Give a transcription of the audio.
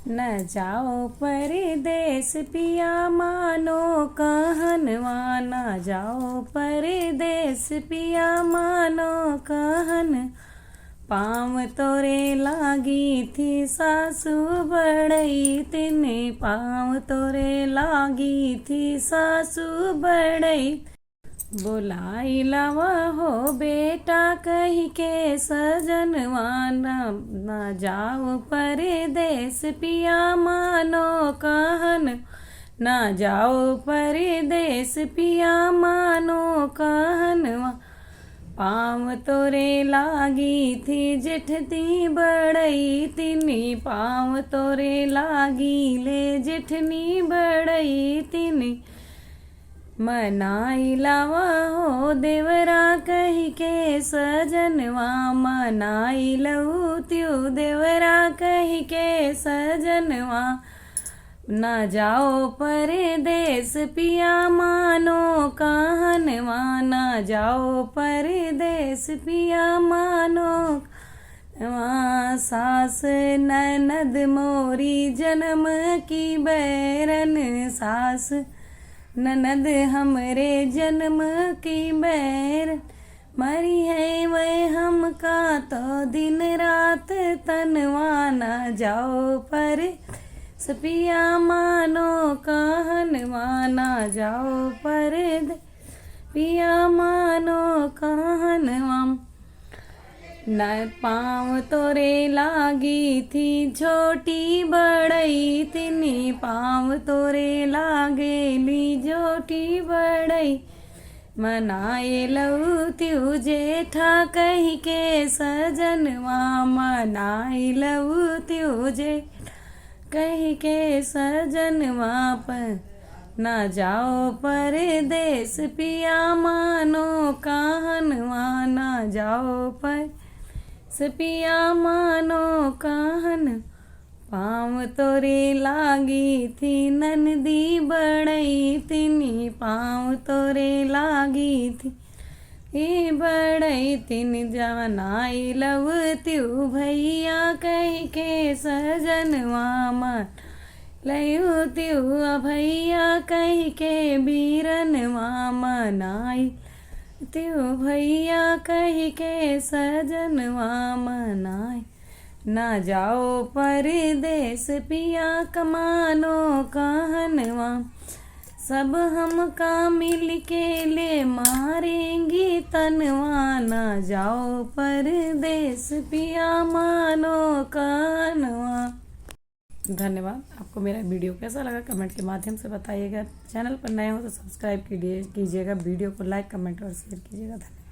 न जाओ परदेस पिया मानो कहनवा, न जाओ परदेस पिया मानो कहन। पाँव तोरे लागी थी सासू बड़ई तिने, पाँव तोरे लागी थी सासू बड़ई। बुलाई लवा हो बेटा कही के सजनवा, न जाओ परदेस पिया मानो कहन। न जाओ परदेस पिया मानो कहनवा। पाँव तोरे लागी थी जेठनी बड़ई तिनी, पाँव तोरे लागी ले जेठनी बड़ई तिनी। मनाई लावा हो देवरा कही के सजनवा, मनाई लऊ त्यू देवरा कही के सजनवा। न जाओ परदेस पिया मानो कहनवा, न जाओ परदेस पिया मानो कहनवा। सास ननद मोरी जन्म की बैरन, सास ननद हमरे जन्म की बैर। मरी है वह हमका तो दिन रात तनवा, न जाओ पर पिया मानो कहनवा, न जाओ पर पिया मानो कहनवा। न पाँव तोरे लागी थी छोटी बड़ई तिनी, पाँव तोरे लागेली छोटी बड़ई। मनाए लऊ त्यू जेठा कही के सजनवा, मनाए लऊ त्यू जेठा कही के सजनवा। पर न जाओ परदेस पिया मानो कहनवा, न जाओ पर पिया मानो कहन। पाँव तोरे लागी थी ननदी बड़ई तिनी, पाँव तोरे लागी थी बड़ई तिनी। जवनाई लव त्यू भैया कही के सजनवा, मन लयू त्यू भैया कही के बीरनवा। मनाई त्यू भैया कही के सजनवा, मनाई। न जाओ परदेस पिया कमानो कहनवा, सब हमका मिल के ले मारेंगी तनवा। न जाओ परदेस पिया मानो कहनवा। धन्यवाद। आपको मेरा वीडियो कैसा लगा कमेंट के माध्यम से बताइएगा। चैनल पर नए हो तो सब्सक्राइब कीजिएगा, वीडियो को लाइक कमेंट और शेयर कीजिएगा। धन्यवाद।